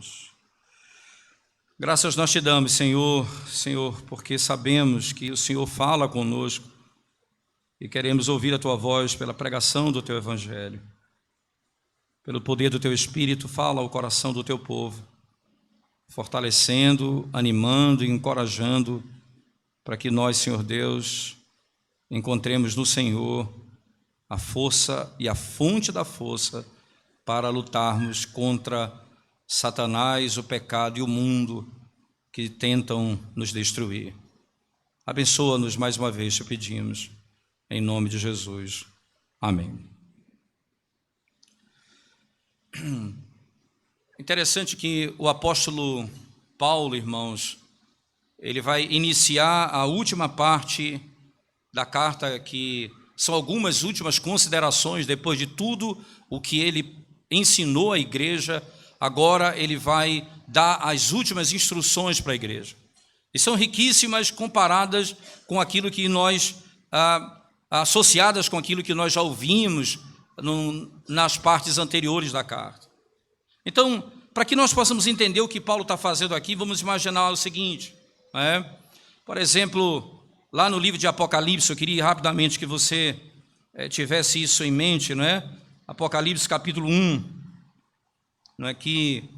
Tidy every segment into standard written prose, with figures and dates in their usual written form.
irmãos. Graças nós te damos, Senhor, porque sabemos que o Senhor fala conosco e queremos ouvir a tua voz pela pregação do teu evangelho. Pelo poder do teu Espírito, fala ao coração do teu povo, fortalecendo, animando e encorajando para que nós, Senhor Deus, encontremos no Senhor a força e a fonte da força para lutarmos contra Satanás, o pecado e o mundo que tentam nos destruir. Abençoa-nos mais uma vez, te pedimos, em nome de Jesus. Amém. Interessante que o apóstolo Paulo, irmãos, ele vai iniciar a última parte da carta, que são algumas últimas considerações depois de tudo o que ele ensinou à igreja. Agora ele vai dar as últimas instruções para a igreja. E são riquíssimas comparadas com aquilo que nós, associadas com aquilo que nós já ouvimos nas partes anteriores da carta. Então, para que nós possamos entender o que Paulo está fazendo aqui, vamos imaginar o seguinte, por exemplo, lá no livro de Apocalipse, eu queria rapidamente que você tivesse isso em mente, não é? Apocalipse capítulo 1, não é, que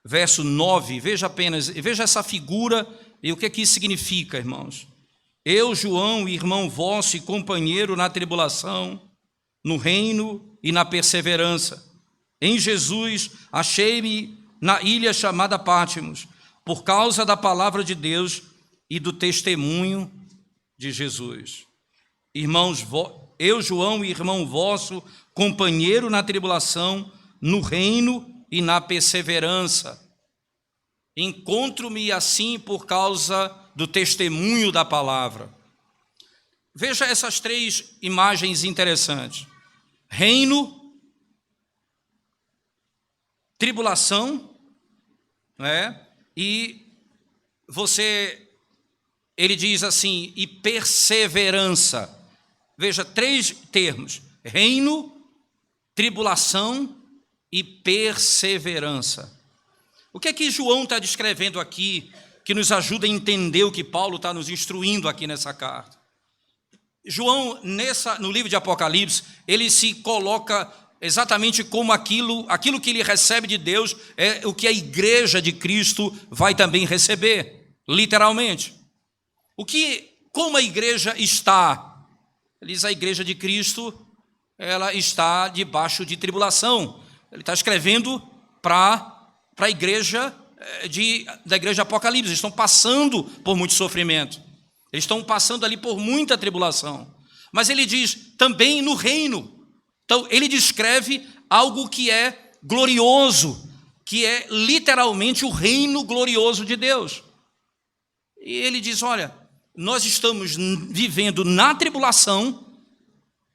verso 9, veja essa figura e o que isso significa, irmãos. Eu, João, irmão vosso e companheiro na tribulação, no reino e na perseverança. Em Jesus achei-me na ilha chamada Pátimos, por causa da palavra de Deus e do testemunho de Jesus. Irmãos, eu, João, irmão vosso, companheiro na tribulação, no reino e na perseverança. Encontro-me assim por causa do testemunho da palavra. Veja essas três imagens interessantes: reino, tribulação, e ele diz assim, e perseverança. Veja, três termos: reino, tribulação e perseverança. O que é que João está descrevendo aqui, que nos ajuda a entender o que Paulo está nos instruindo aqui nessa carta? João, no livro de Apocalipse, ele se coloca exatamente como aquilo que ele recebe de Deus é o que a igreja de Cristo vai também receber, literalmente. Como a igreja está? Ele diz: a igreja de Cristo, ela está debaixo de tribulação. Ele está escrevendo para a igreja da igreja de Apocalipse. Eles estão passando por muito sofrimento, eles estão passando ali por muita tribulação. Mas ele diz também no reino. Então ele descreve algo que é glorioso, que é literalmente o reino glorioso de Deus. E ele diz: olha, nós estamos vivendo na tribulação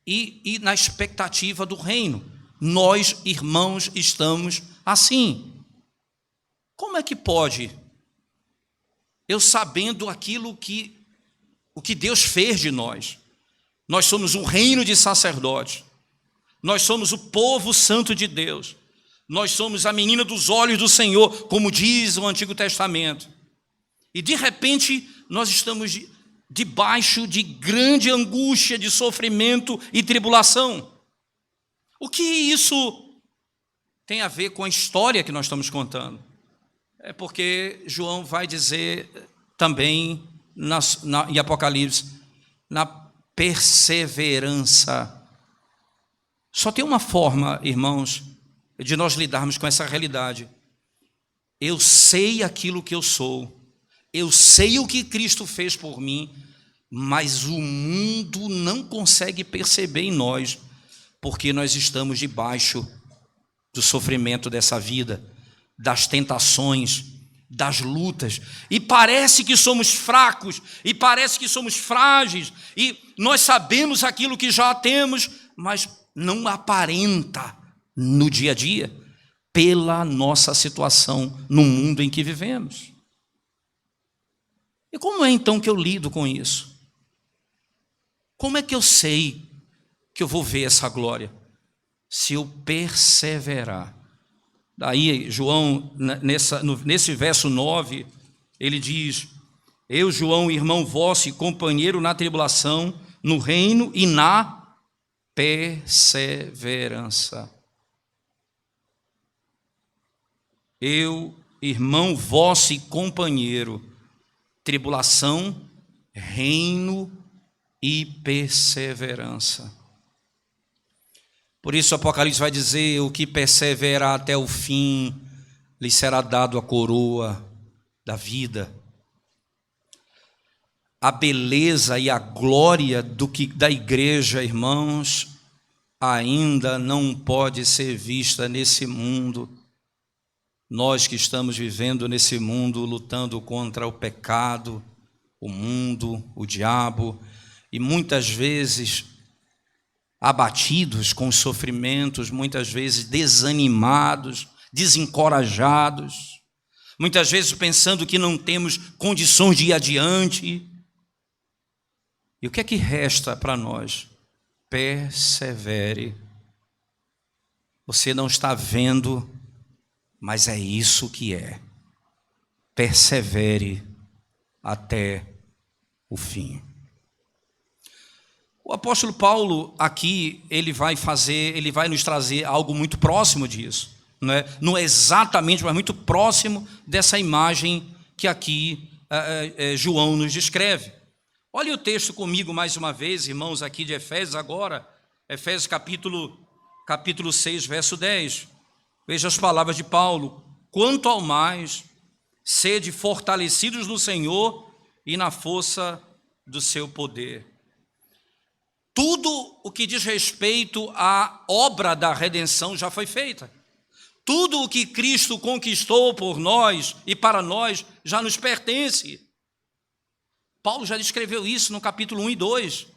e na expectativa do reino. Nós, irmãos, estamos assim. Como é que pode, eu sabendo o que Deus fez de nós? Nós somos um reino de sacerdotes, nós somos o povo santo de Deus, nós somos a menina dos olhos do Senhor, como diz o Antigo Testamento. E de repente nós estamos debaixo de grande angústia, de sofrimento e tribulação. O que isso tem a ver com a história que nós estamos contando? É porque João vai dizer também em Apocalipse, na perseverança. Só tem uma forma, irmãos, de nós lidarmos com essa realidade. Eu sei aquilo que eu sou, eu sei o que Cristo fez por mim, mas o mundo não consegue perceber em nós, porque nós estamos debaixo do sofrimento dessa vida, das tentações, das lutas, e parece que somos fracos, e parece que somos frágeis, e nós sabemos aquilo que já temos, mas não aparenta no dia a dia, pela nossa situação no mundo em que vivemos. E como é então que eu lido com isso? Como é que eu sei que eu vou ver essa glória? Se eu perseverar. Daí João, nesse verso 9, ele diz: eu, João, irmão vosso e companheiro na tribulação, no reino e na perseverança. Eu, irmão vosso e companheiro, tribulação, reino e perseverança. Por isso o Apocalipse vai dizer: o que perseverar até o fim, lhe será dado a coroa da vida. A beleza e a glória da igreja, irmãos, ainda não pode ser vista nesse mundo. Nós que estamos vivendo nesse mundo, lutando contra o pecado, o mundo, o diabo, e muitas vezes abatidos com os sofrimentos, muitas vezes desanimados, desencorajados, muitas vezes pensando que não temos condições de ir adiante. E o que é que resta para nós? Persevere. Você não está vendo, mas é isso que é. Persevere até o fim. O apóstolo Paulo aqui, ele vai nos trazer algo muito próximo disso, não é exatamente, mas muito próximo dessa imagem que aqui João nos descreve. Olhe o texto comigo mais uma vez, irmãos, aqui de Efésios agora, Efésios capítulo 6, verso 10. Veja as palavras de Paulo: quanto ao mais, sede fortalecidos no Senhor e na força do seu poder. Tudo o que diz respeito à obra da redenção já foi feita. Tudo o que Cristo conquistou por nós e para nós já nos pertence. Paulo já descreveu isso no capítulo 1 e 2,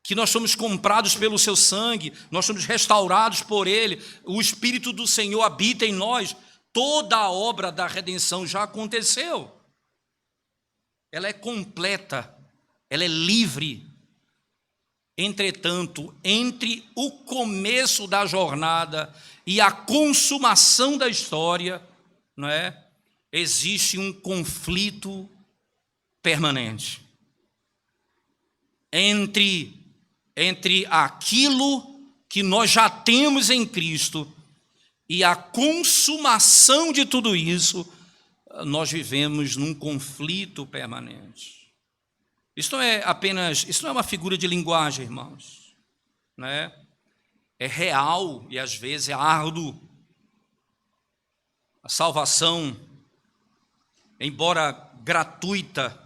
que nós somos comprados pelo seu sangue, nós somos restaurados por ele, o Espírito do Senhor habita em nós, toda a obra da redenção já aconteceu. Ela é completa, ela é livre. Entretanto, entre o começo da jornada e a consumação da história, existe um conflito permanente entre aquilo que nós já temos em Cristo e a consumação de tudo isso. Nós vivemos num conflito permanente. Isso não é uma figura de linguagem, irmãos, é real e às vezes é árduo. A salvação, embora gratuita,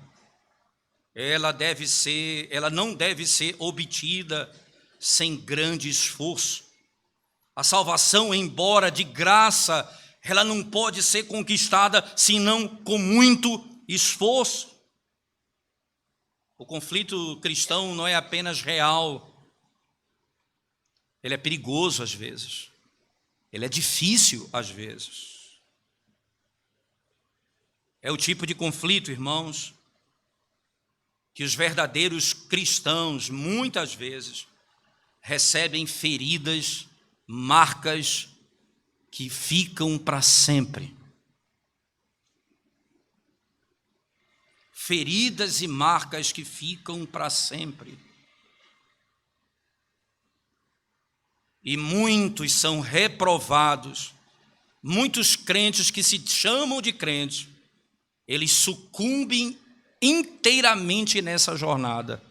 ela não deve ser obtida sem grande esforço. A salvação, embora de graça, ela não pode ser conquistada senão com muito esforço. O conflito cristão não é apenas real, ele é perigoso às vezes, ele é difícil às vezes. É o tipo de conflito, irmãos, que os verdadeiros cristãos muitas vezes recebem feridas, marcas que ficam para sempre. Feridas e marcas que ficam para sempre. E muitos são reprovados, muitos crentes que se chamam de crentes, eles sucumbem inteiramente nessa jornada.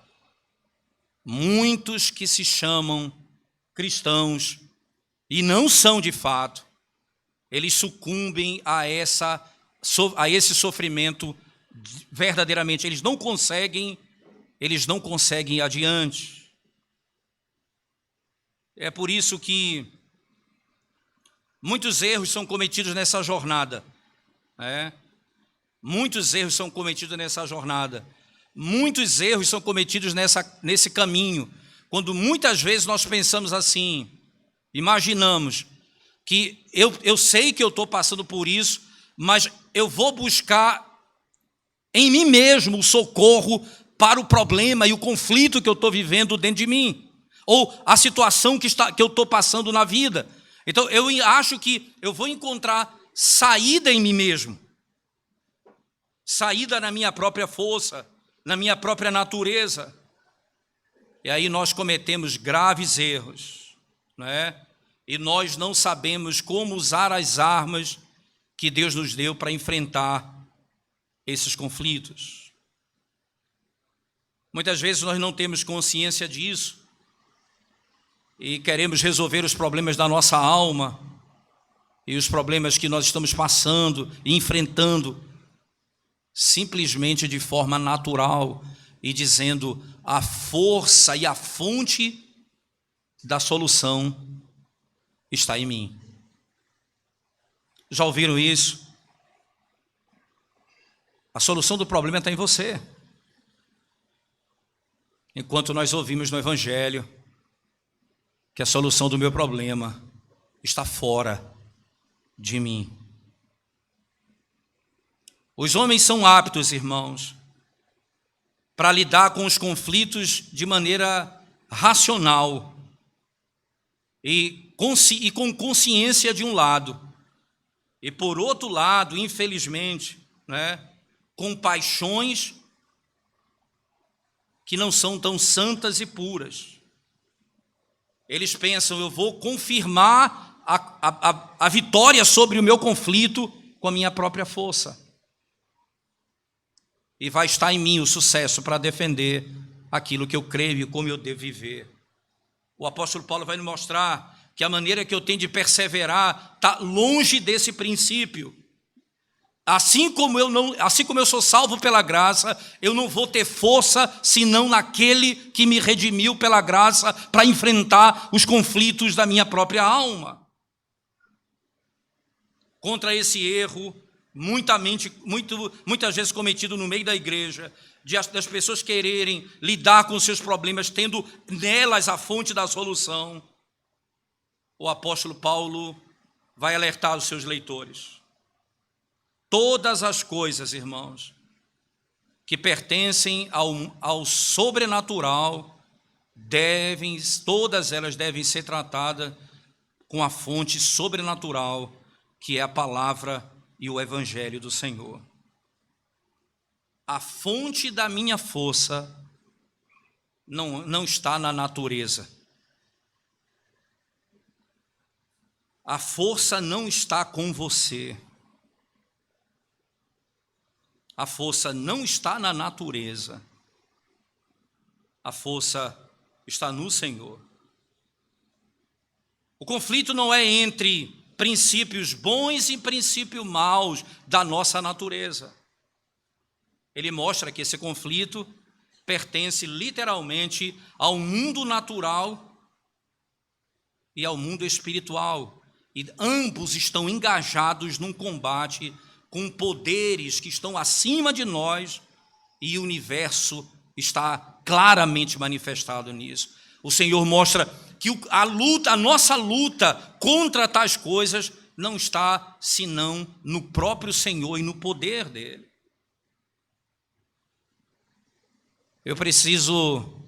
Muitos que se chamam cristãos e não são de fato, eles sucumbem a esse sofrimento verdadeiramente. Eles não conseguem ir adiante. É por isso que muitos erros são cometidos nessa jornada. Muitos erros são cometidos nessa jornada. Muitos erros são cometidos nesse caminho. Quando muitas vezes nós pensamos assim, imaginamos que eu sei que eu estou passando por isso, mas eu vou buscar em mim mesmo o socorro para o problema e o conflito que eu estou vivendo dentro de mim, ou a situação que eu estou passando na vida. Então, eu acho que eu vou encontrar saída em mim mesmo, saída na minha própria força, na minha própria natureza. E aí nós cometemos graves erros, não é? E nós não sabemos como usar as armas que Deus nos deu para enfrentar esses conflitos. Muitas vezes nós não temos consciência disso e queremos resolver os problemas da nossa alma e os problemas que nós estamos passando e enfrentando simplesmente de forma natural e dizendo a força e a fonte da solução está em mim. Já ouviram isso? A solução do problema está em você. Enquanto nós ouvimos no Evangelho que a solução do meu problema está fora de mim. Os homens são aptos, irmãos, para lidar com os conflitos de maneira racional e com consciência de um lado. E por outro lado, infelizmente, né, com paixões que não são tão santas e puras. Eles pensam, eu vou confirmar a vitória sobre o meu conflito com a minha própria força. E vai estar em mim o sucesso para defender aquilo que eu creio e como eu devo viver. O apóstolo Paulo vai nos mostrar que a maneira que eu tenho de perseverar está longe desse princípio. Assim como eu sou salvo pela graça, eu não vou ter força senão naquele que me redimiu pela graça para enfrentar os conflitos da minha própria alma. Contra esse erro, muitas vezes cometido no meio da igreja, das pessoas quererem lidar com seus problemas, tendo nelas a fonte da solução, o apóstolo Paulo vai alertar os seus leitores. Todas as coisas, irmãos, que pertencem ao sobrenatural, todas elas devem ser tratadas com a fonte sobrenatural, que é a palavra e o evangelho do Senhor. A fonte da minha força não está na natureza. A força não está com você. A força não está na natureza. A força está no Senhor. O conflito não é entre princípios bons e princípios maus da nossa natureza. Ele mostra que esse conflito pertence literalmente ao mundo natural e ao mundo espiritual. E ambos estão engajados num combate com poderes que estão acima de nós, e o universo está claramente manifestado nisso. O Senhor mostra que a nossa luta contra tais coisas não está senão no próprio Senhor e no poder dele. Eu preciso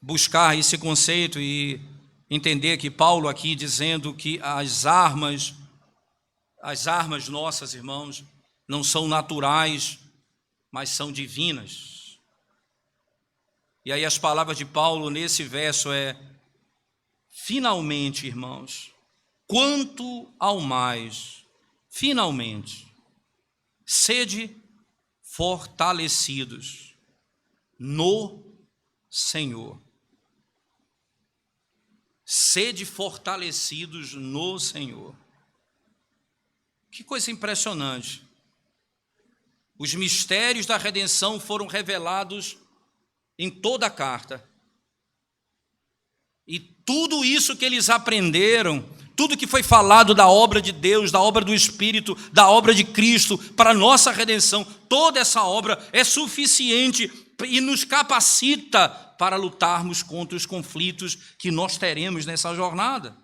buscar esse conceito e entender que Paulo aqui dizendo que as armas nossas, irmãos, não são naturais, mas são divinas. E aí as palavras de Paulo nesse verso finalmente, irmãos, quanto ao mais, finalmente, sede fortalecidos no Senhor. Sede fortalecidos no Senhor. Que coisa impressionante. Os mistérios da redenção foram revelados em toda a carta. E tudo isso que eles aprenderam, tudo que foi falado da obra de Deus, da obra do Espírito, da obra de Cristo, para a nossa redenção, toda essa obra é suficiente e nos capacita para lutarmos contra os conflitos que nós teremos nessa jornada.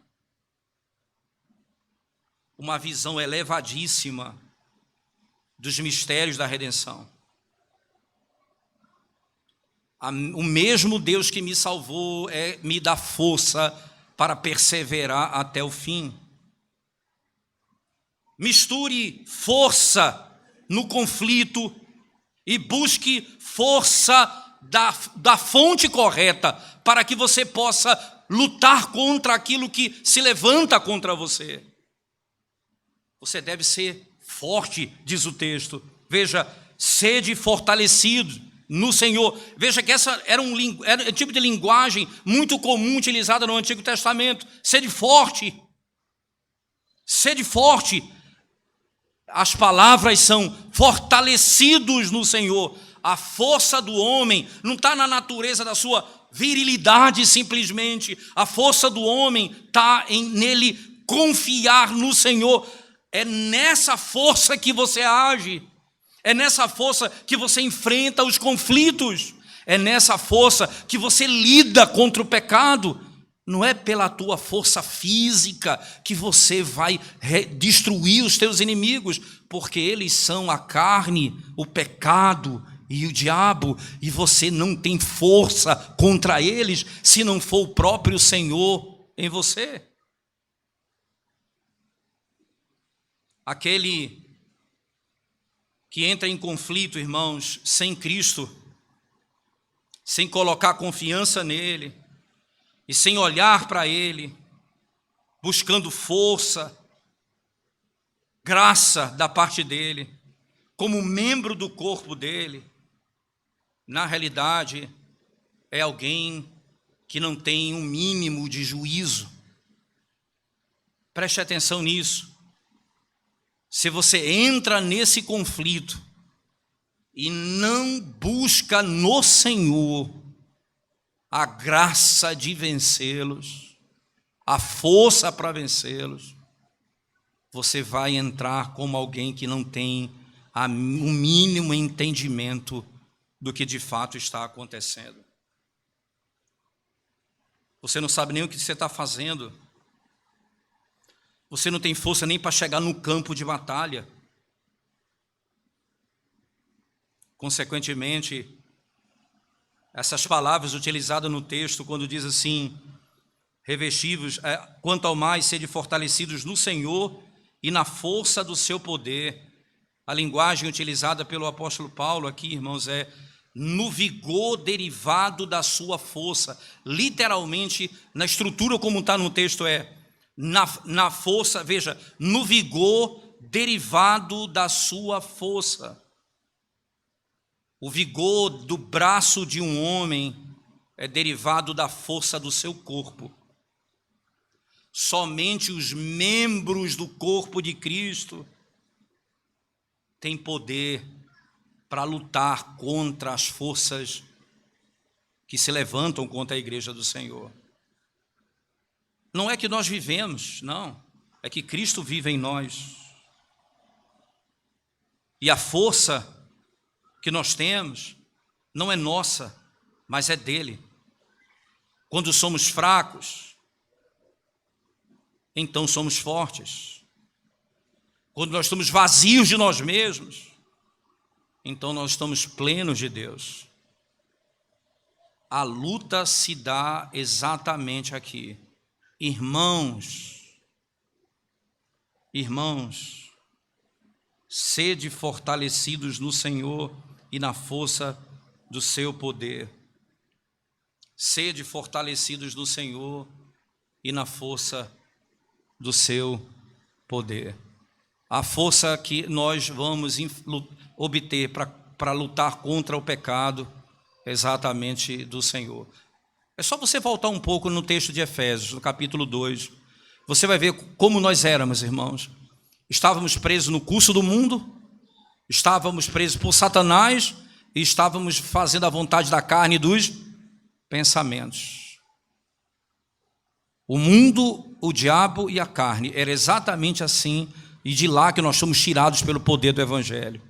Uma visão elevadíssima dos mistérios da redenção. O mesmo Deus que me salvou me dá força para perseverar até o fim. Misture força no conflito e busque força da fonte correta para que você possa lutar contra aquilo que se levanta contra você. Você deve ser forte, diz o texto. Veja, sede fortalecido no Senhor. Veja que essa era um tipo de linguagem muito comum utilizada no Antigo Testamento. Sede forte. Sede forte. As palavras são fortalecidos no Senhor. A força do homem não está na natureza da sua virilidade simplesmente. A força do homem está nele confiar no Senhor. É nessa força que você age. É nessa força que você enfrenta os conflitos. É nessa força que você lida contra o pecado. Não é pela tua força física que você vai destruir os teus inimigos, porque eles são a carne, o pecado e o diabo, e você não tem força contra eles se não for o próprio Senhor em você. Aquele que entra em conflito, irmãos, sem Cristo, sem colocar confiança nele, e sem olhar para Ele, buscando força, graça da parte dEle, como membro do corpo dEle, na realidade, é alguém que não tem um mínimo de juízo. Preste atenção nisso. Se você entra nesse conflito e não busca no Senhor a graça de vencê-los, a força para vencê-los, você vai entrar como alguém que não tem o mínimo entendimento do que de fato está acontecendo. Você não sabe nem o que você está fazendo. Você não tem força nem para chegar no campo de batalha. Consequentemente, essas palavras utilizadas no texto, quando diz assim, revestivos, quanto ao mais sede fortalecidos no Senhor e na força do seu poder. A linguagem utilizada pelo apóstolo Paulo aqui, irmãos, é no vigor derivado da sua força. Literalmente, na estrutura como está no texto, na força, veja, no vigor derivado da sua força. O vigor do braço de um homem é derivado da força do seu corpo. Somente os membros do corpo de Cristo têm poder para lutar contra as forças que se levantam contra a igreja do Senhor. Não é que nós vivemos, não. É que Cristo vive em nós. E a força que nós temos não é nossa, mas é dele. Quando somos fracos, então somos fortes. Quando nós estamos vazios de nós mesmos, então nós estamos plenos de Deus. A luta se dá exatamente aqui. Irmãos, sede fortalecidos no Senhor e na força do seu poder. Sede fortalecidos no Senhor e na força do seu poder. A força que nós vamos obter para lutar contra o pecado é exatamente do Senhor. É só você voltar um pouco no texto de Efésios, no capítulo 2. Você vai ver como nós éramos, irmãos. Estávamos presos no curso do mundo, estávamos presos por Satanás e estávamos fazendo a vontade da carne e dos pensamentos. O mundo, o diabo e a carne, era exatamente assim, e de lá que nós somos tirados pelo poder do Evangelho.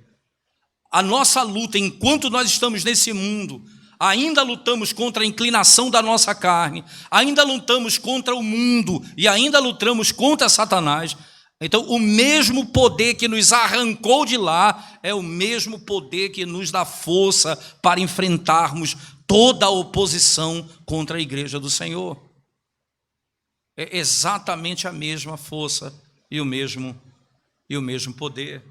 A nossa luta, enquanto nós estamos nesse mundo, ainda lutamos contra a inclinação da nossa carne, ainda lutamos contra o mundo e ainda lutamos contra Satanás. Então, o mesmo poder que nos arrancou de lá é o mesmo poder que nos dá força para enfrentarmos toda a oposição contra a igreja do Senhor. É exatamente a mesma força e o mesmo poder.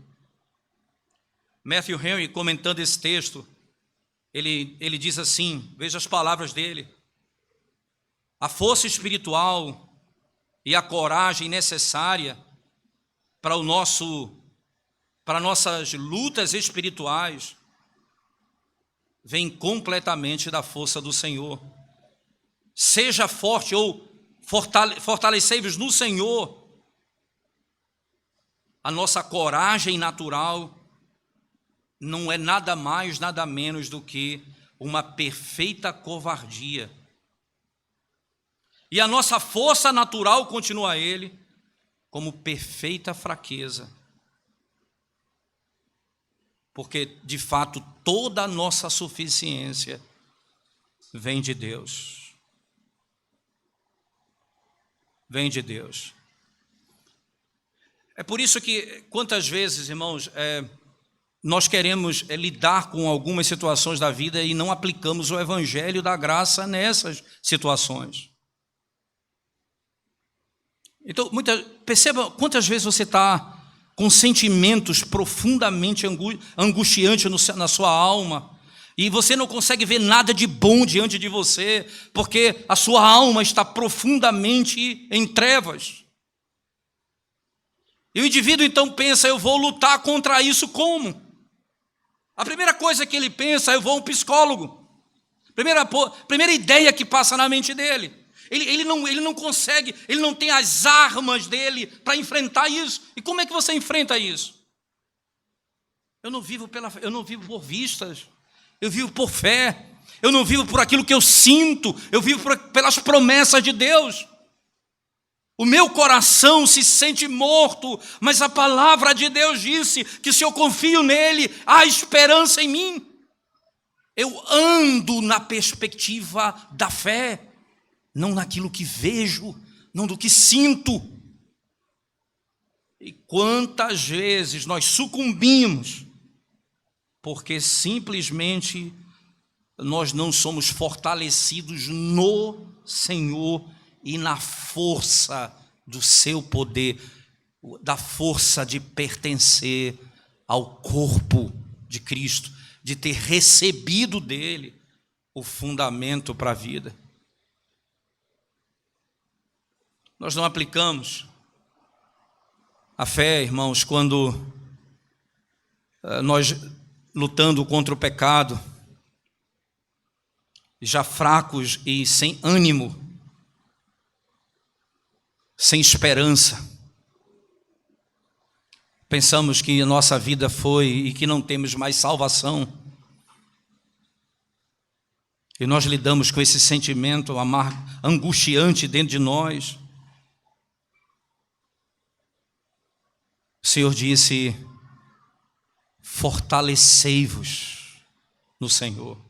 Matthew Henry, comentando esse texto, ele diz assim, veja as palavras dele: a força espiritual e a coragem necessária para nossas lutas espirituais vem completamente da força do Senhor. Seja forte ou fortalecei-vos no Senhor. A nossa coragem natural não é nada mais, nada menos do que uma perfeita covardia. E a nossa força natural, continua ele, como perfeita fraqueza. Porque, de fato, toda a nossa suficiência vem de Deus. Vem de Deus. É por isso que, quantas vezes, irmãos, nós queremos lidar com algumas situações da vida e não aplicamos o evangelho da graça nessas situações. Então, perceba quantas vezes você está com sentimentos profundamente angustiantes na sua alma, e você não consegue ver nada de bom diante de você, porque a sua alma está profundamente em trevas. E o indivíduo então pensa: eu vou lutar contra isso como? A primeira coisa que ele pensa: eu vou a um psicólogo. Primeira ideia que passa na mente dele. Ele não consegue, ele não tem as armas dele para enfrentar isso. E como é que você enfrenta isso? Eu não vivo por vistas, eu vivo por fé. Eu não vivo por aquilo que eu sinto, eu vivo pelas promessas de Deus. O meu coração se sente morto, mas a palavra de Deus disse que se eu confio nele, há esperança em mim. Eu ando na perspectiva da fé, não naquilo que vejo, não do que sinto. E quantas vezes nós sucumbimos, porque simplesmente nós não somos fortalecidos no Senhor e na força do seu poder, da força de pertencer ao corpo de Cristo, de ter recebido dele o fundamento para a vida. Nós não aplicamos a fé, irmãos, quando nós, lutando contra o pecado, já fracos e sem ânimo, sem esperança, pensamos que a nossa vida foi e que não temos mais salvação. E nós lidamos com esse sentimento angustiante dentro de nós. O Senhor disse: fortalecei-vos no Senhor.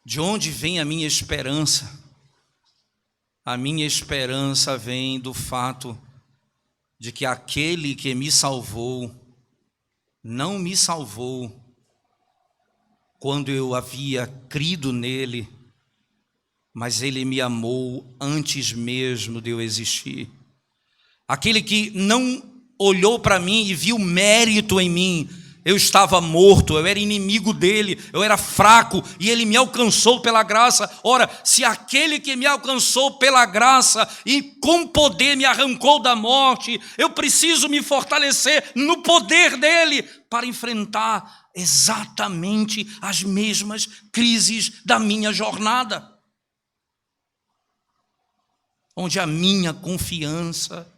De onde vem a minha esperança? A minha esperança vem do fato de que aquele que me salvou, não me salvou quando eu havia crido nele, mas ele me amou antes mesmo de eu existir. Aquele que não olhou para mim e viu mérito em mim. Eu estava morto, eu era inimigo dele, eu era fraco e ele me alcançou pela graça. Ora, se aquele que me alcançou pela graça e com poder me arrancou da morte, eu preciso me fortalecer no poder dele para enfrentar exatamente as mesmas crises da minha jornada, onde a minha confiança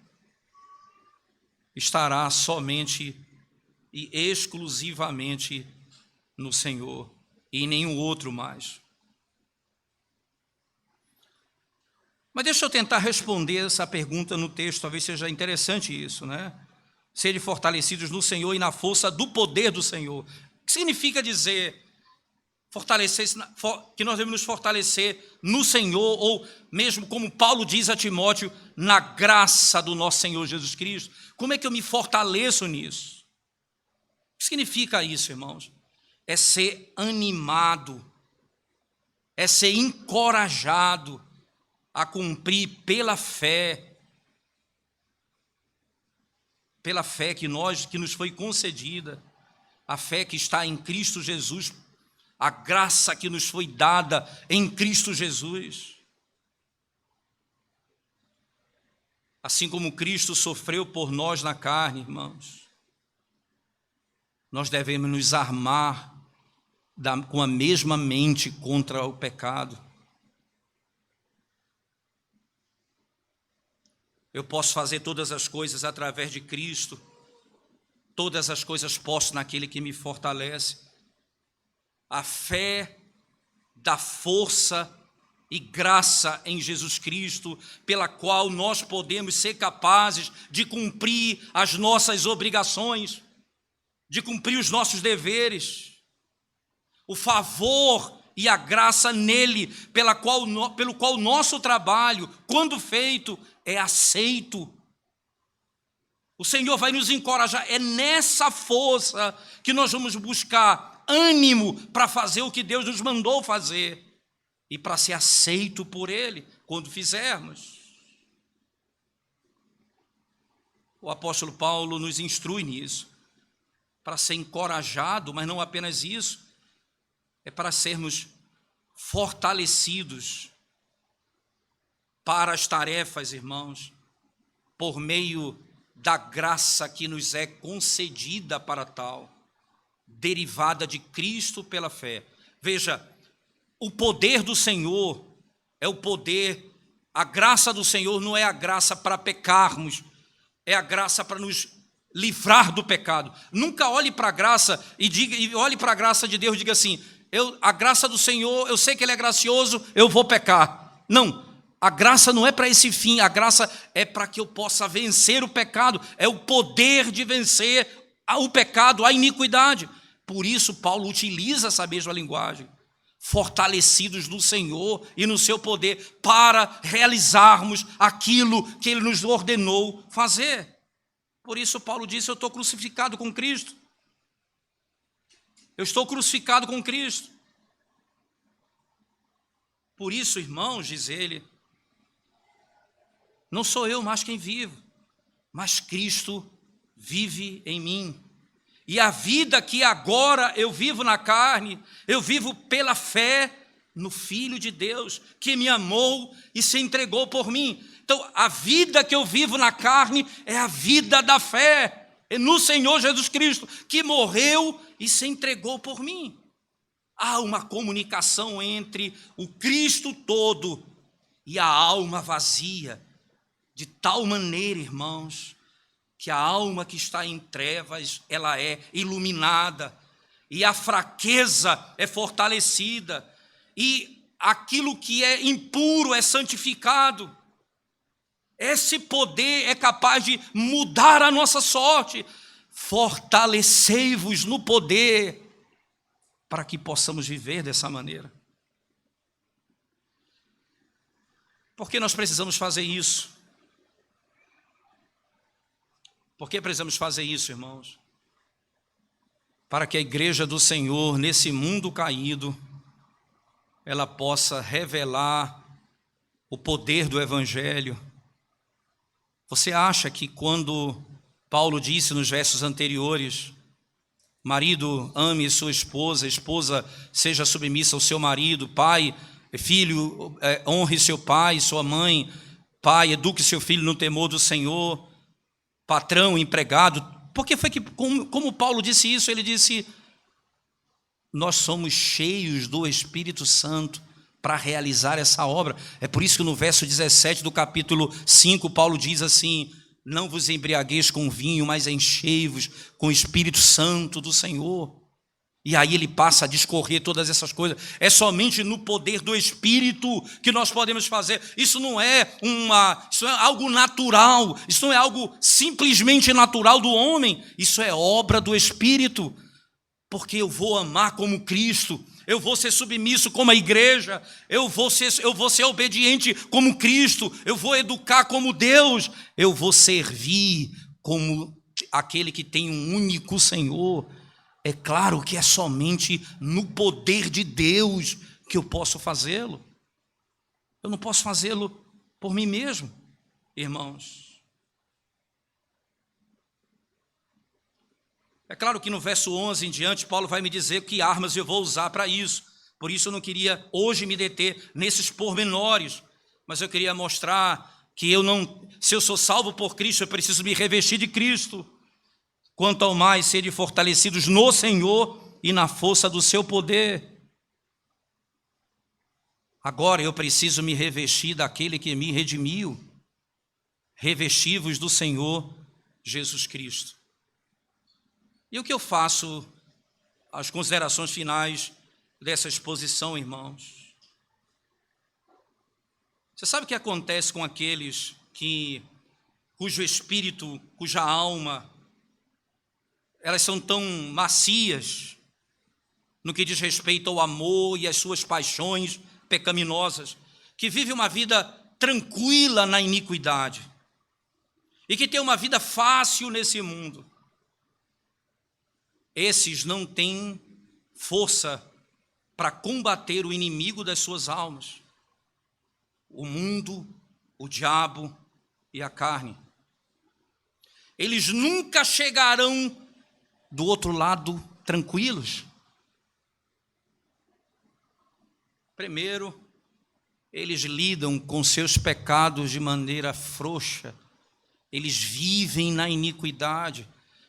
estará somente e exclusivamente no Senhor e em nenhum outro mais. Mas deixa eu tentar responder essa pergunta no texto, talvez seja interessante isso, né? Serem fortalecidos no Senhor e na força do poder do Senhor. O que significa dizer que nós devemos nos fortalecer no Senhor, ou mesmo como Paulo diz a Timóteo, na graça do nosso Senhor Jesus Cristo? Como é que eu me fortaleço nisso? O que significa isso, irmãos? É ser animado é ser encorajado a cumprir pela fé que nos foi concedida, a fé que está em Cristo Jesus, a graça que nos foi dada em Cristo Jesus. Assim como Cristo sofreu por nós na carne, irmãos, nós devemos nos armar com a mesma mente contra o pecado. Eu posso fazer todas as coisas através de Cristo, todas as coisas posso naquele que me fortalece. A fé dá força e graça em Jesus Cristo, pela qual nós podemos ser capazes de cumprir as nossas obrigações, de cumprir os nossos deveres. O favor e a graça nele, pelo qual o nosso trabalho, quando feito, é aceito. O Senhor vai nos encorajar, é nessa força que nós vamos buscar ânimo para fazer o que Deus nos mandou fazer e para ser aceito por Ele quando fizermos. O apóstolo Paulo nos instrui nisso, para ser encorajado, mas não apenas isso, é para sermos fortalecidos para as tarefas, irmãos, por meio da graça que nos é concedida para tal, derivada de Cristo pela fé. Veja, o poder do Senhor é o poder, a graça do Senhor não é a graça para pecarmos, é a graça para nos livrar do pecado. Nunca olhe para a graça e olhe para a graça de Deus e diga assim: a graça do Senhor, eu sei que Ele é gracioso, eu vou pecar. Não, a graça não é para esse fim, a graça é para que eu possa vencer o pecado, é o poder de vencer o pecado, a iniquidade. Por isso Paulo utiliza essa mesma linguagem, fortalecidos no Senhor e no seu poder, para realizarmos aquilo que Ele nos ordenou fazer. Por isso Paulo disse: eu estou crucificado com Cristo. Eu estou crucificado com Cristo. Por isso, irmãos, diz ele, não sou eu mais quem vivo, mas Cristo vive em mim. E a vida que agora eu vivo na carne, eu vivo pela fé no Filho de Deus, que me amou e se entregou por mim. Então, a vida que eu vivo na carne é a vida da fé no Senhor Jesus Cristo, que morreu e se entregou por mim. Há uma comunicação entre o Cristo todo e a alma vazia, de tal maneira, irmãos, que a alma que está em trevas, ela é iluminada, e a fraqueza é fortalecida, e aquilo que é impuro é santificado. Esse poder é capaz de mudar a nossa sorte. Fortalecei-vos no poder, para que possamos viver dessa maneira. Por que nós precisamos fazer isso? Por que precisamos fazer isso, irmãos? Para que a igreja do Senhor, nesse mundo caído, ela possa revelar o poder do Evangelho. Você acha que quando Paulo disse nos versos anteriores, marido ame sua esposa, esposa seja submissa ao seu marido, pai, filho, honre seu pai, sua mãe, pai, eduque seu filho no temor do Senhor, patrão, empregado. Por que foi que, como Paulo disse isso, ele disse: nós somos cheios do Espírito Santo para realizar essa obra. É por isso que no verso 17 do capítulo 5, Paulo diz assim: não vos embriagueis com vinho, mas enchei-vos com o Espírito Santo do Senhor. E aí ele passa a discorrer todas essas coisas. É somente no poder do Espírito que nós podemos fazer. Isso não é algo natural, isso não é algo simplesmente natural do homem, isso é obra do Espírito. Porque eu vou amar como Cristo, eu vou ser submisso como a igreja, eu vou ser obediente como Cristo, eu vou educar como Deus, eu vou servir como aquele que tem um único Senhor. É claro que é somente no poder de Deus que eu posso fazê-lo. Eu não posso fazê-lo por mim mesmo, irmãos. É claro que no verso 11 em diante, Paulo vai me dizer que armas eu vou usar para isso. Por isso eu não queria hoje me deter nesses pormenores, mas eu queria mostrar que se eu sou salvo por Cristo, eu preciso me revestir de Cristo. Quanto ao mais, serem fortalecidos no Senhor e na força do seu poder. Agora eu preciso me revestir daquele que me redimiu. Revesti-vos do Senhor Jesus Cristo. E o que eu faço, as considerações finais dessa exposição, irmãos? Você sabe o que acontece com aqueles cujo espírito, cuja alma, elas são tão macias no que diz respeito ao amor e às suas paixões pecaminosas, que vive uma vida tranquila na iniquidade e que tem uma vida fácil nesse mundo. Esses não têm força para combater o inimigo das suas almas, o mundo, o diabo e a carne. Eles nunca chegarão do outro lado tranquilos. Primeiro, eles lidam com seus pecados de maneira frouxa. Eles vivem na iniquidade.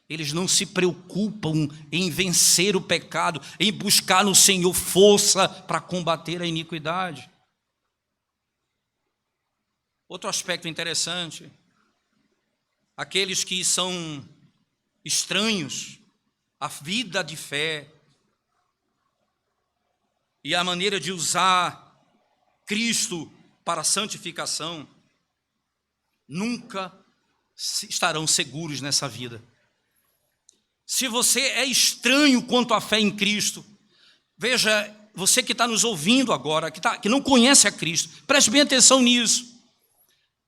Eles não se preocupam em vencer o pecado, em buscar no Senhor força para combater a iniquidade. Outro aspecto interessante, aqueles que são estranhos à vida de fé e a maneira de usar Cristo para a santificação, nunca estarão seguros nessa vida. Se você é estranho quanto à fé em Cristo, veja, você que está nos ouvindo agora, que não conhece a Cristo, preste bem atenção nisso.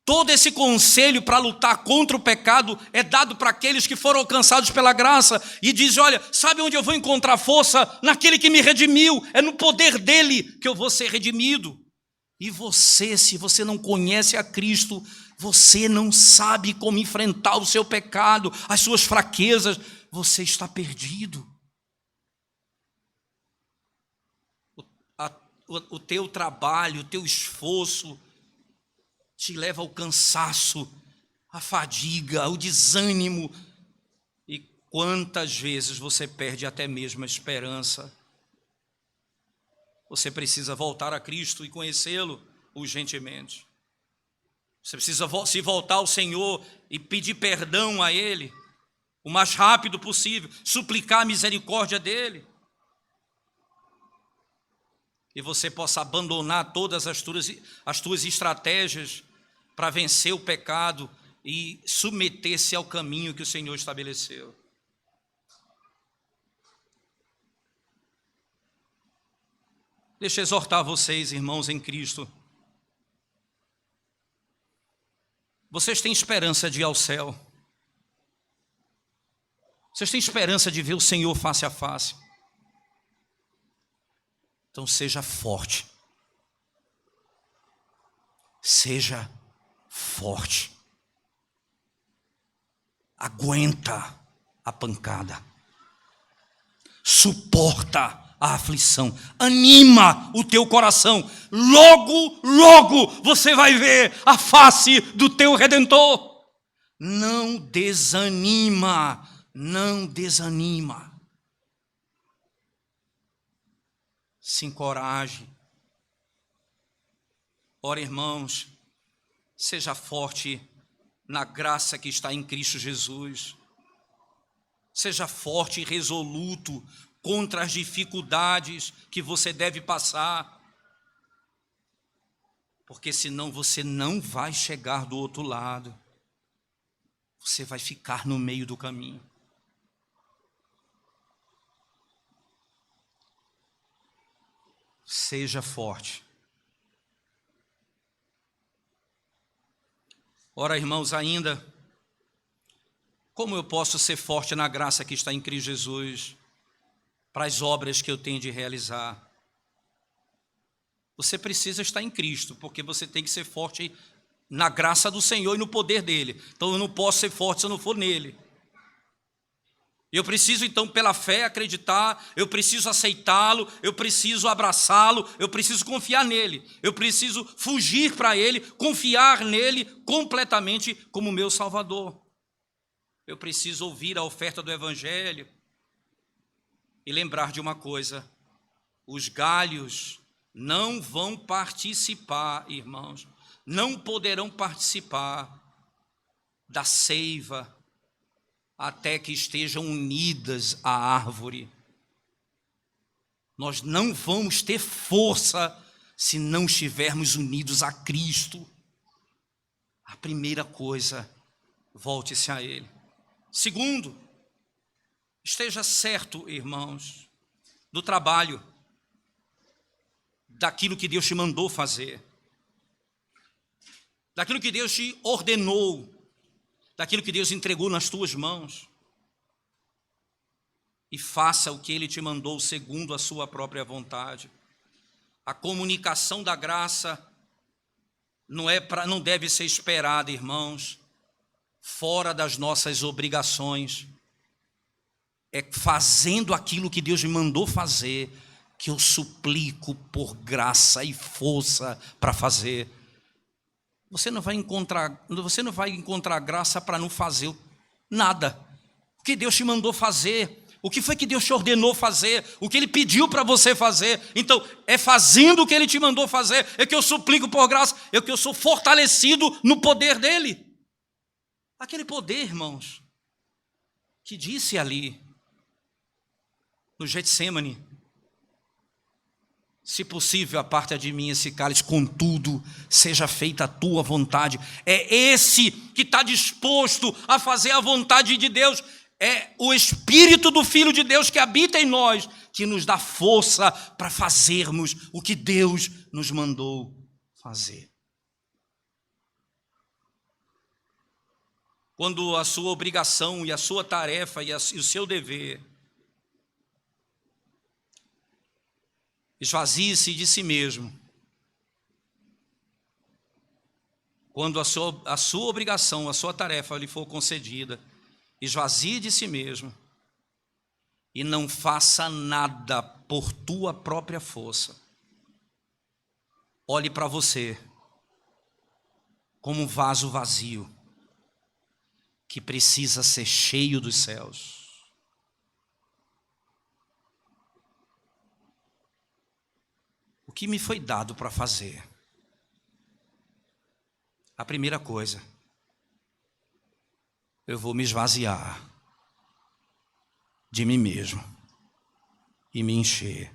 Todo esse conselho para lutar contra o pecado é dado para aqueles que foram alcançados pela graça e diz: olha, sabe onde eu vou encontrar força? Naquele que me redimiu, é no poder dele que eu vou ser redimido. E você, se você não conhece a Cristo, você não sabe como enfrentar o seu pecado, as suas fraquezas, você está perdido. O teu trabalho, o teu esforço te leva ao cansaço, à fadiga, ao desânimo. E quantas vezes você perde até mesmo a esperança. Você precisa voltar a Cristo e conhecê-lo urgentemente. Você precisa se voltar ao Senhor e pedir perdão a Ele o mais rápido possível, suplicar a misericórdia dEle. E você possa abandonar todas as tuas estratégias para vencer o pecado e submeter-se ao caminho que o Senhor estabeleceu. Deixa eu exortar vocês, irmãos em Cristo. Vocês têm esperança de ir ao céu. Vocês têm esperança de ver o Senhor face a face. Então seja forte. Seja forte. Aguenta a pancada. Suporta a aflição. Anima o teu coração. Logo, logo você vai ver a face do teu Redentor. Não desanima. Não desanima. Se encoraje. Ora, irmãos, seja forte na graça que está em Cristo Jesus. Seja forte e resoluto contra as dificuldades que você deve passar. Porque senão você não vai chegar do outro lado. Você vai ficar no meio do caminho. Seja forte. Ora, irmãos, ainda, como eu posso ser forte na graça que está em Cristo Jesus para as obras que eu tenho de realizar? Você precisa estar em Cristo, porque você tem que ser forte na graça do Senhor e no poder dele. Então eu não posso ser forte se eu não for nele. Eu preciso então pela fé acreditar, eu preciso aceitá-lo, eu preciso abraçá-lo, eu preciso confiar nele, eu preciso fugir para ele, confiar nele completamente como meu Salvador. Eu preciso ouvir a oferta do Evangelho e lembrar de uma coisa: os galhos não vão participar, irmãos, não poderão participar da seiva até que estejam unidas à árvore. Nós não vamos ter força se não estivermos unidos a Cristo. A primeira coisa, volte-se a Ele. Segundo, esteja certo, irmãos, do trabalho, daquilo que Deus te mandou fazer, daquilo que Deus te ordenou, daquilo que Deus entregou nas tuas mãos, e faça o que Ele te mandou segundo a sua própria vontade. A comunicação da graça não deve ser esperada, irmãos, fora das nossas obrigações. É fazendo aquilo que Deus me mandou fazer que eu suplico por graça e força para fazer. Você não vai encontrar graça para não fazer nada. O que Deus te mandou fazer, o que foi que Deus te ordenou fazer, o que Ele pediu para você fazer. Então, é fazendo o que Ele te mandou fazer, é que eu suplico por graça, é que eu sou fortalecido no poder dEle. Aquele poder, irmãos, que disse ali, no Getsêmani: se possível, aparta de mim esse cálice, contudo, seja feita a tua vontade. É esse que está disposto a fazer a vontade de Deus. É o Espírito do Filho de Deus que habita em nós, que nos dá força para fazermos o que Deus nos mandou fazer. Quando a sua obrigação e a sua tarefa e o seu dever esvazie-se de si mesmo. Quando a sua obrigação, a sua tarefa lhe for concedida, esvazie de si mesmo e não faça nada por tua própria força. Olhe para você como um vaso vazio que precisa ser cheio dos céus. O que me foi dado para fazer? A primeira coisa, eu vou me esvaziar de mim mesmo e me encher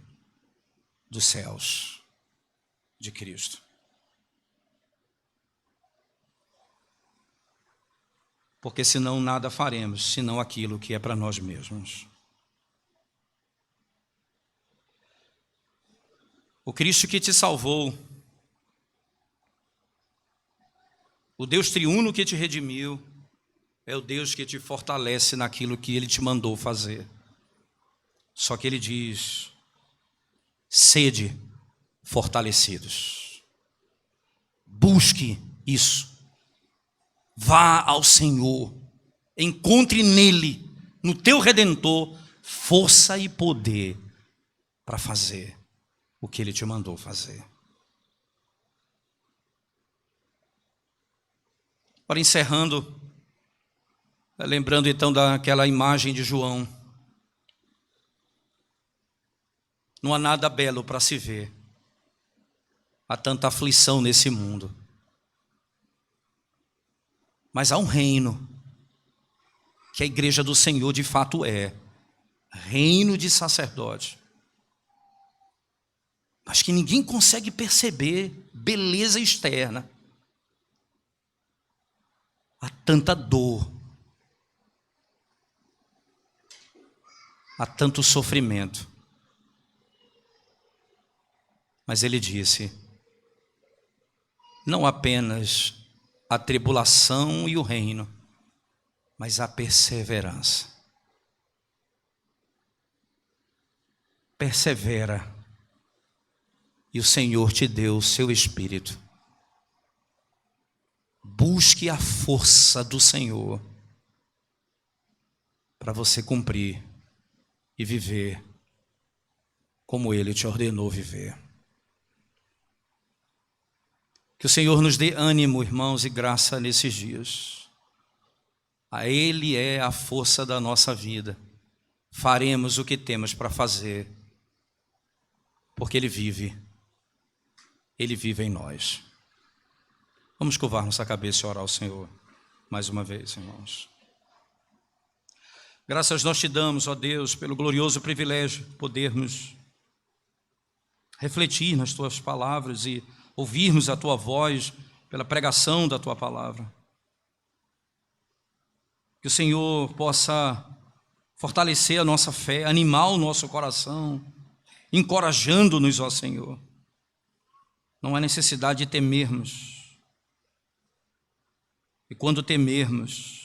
dos céus de Cristo. Porque senão nada faremos, senão aquilo que é para nós mesmos. O Cristo que te salvou, o Deus triuno que te redimiu, é o Deus que te fortalece naquilo que Ele te mandou fazer. Só que Ele diz: sede fortalecidos. Busque isso. Vá ao Senhor. Encontre nele, no teu Redentor, força e poder para fazer o que Ele te mandou fazer. Para encerrando, lembrando então daquela imagem de João. Não há nada belo para se ver. Há tanta aflição nesse mundo. Mas há um reino, que a igreja do Senhor de fato é. Reino de sacerdote. Mas que ninguém consegue perceber beleza externa. Há tanta dor. Há tanto sofrimento. Mas ele disse: não apenas a tribulação e o reino, mas a perseverança. Persevera e o Senhor te deu o seu Espírito. Busque a força do Senhor para você cumprir e viver como Ele te ordenou viver. Que o Senhor nos dê ânimo, irmãos, e graça nesses dias. A Ele é a força da nossa vida. Faremos o que temos para fazer, porque Ele vive em nós. Vamos curvar nossa cabeça e orar ao Senhor mais uma vez, irmãos. Graças nós te damos, ó Deus, pelo glorioso privilégio de podermos refletir nas tuas palavras e ouvirmos a tua voz pela pregação da tua palavra. Que o Senhor possa fortalecer a nossa fé, animar o nosso coração, encorajando-nos, ó Senhor. Não há necessidade de temermos. E quando temermos,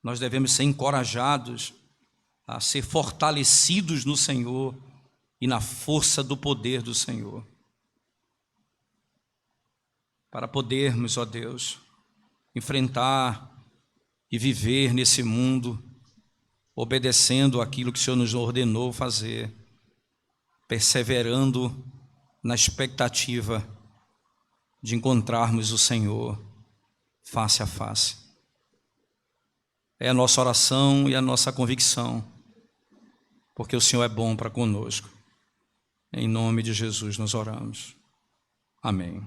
nós devemos ser encorajados a ser fortalecidos no Senhor e na força do poder do Senhor. Para podermos, ó Deus, enfrentar e viver nesse mundo, obedecendo aquilo que o Senhor nos ordenou fazer, perseverando na expectativa de encontrarmos o Senhor face a face. É a nossa oração e a nossa convicção, porque o Senhor é bom para conosco. Em nome de Jesus nós oramos. Amém.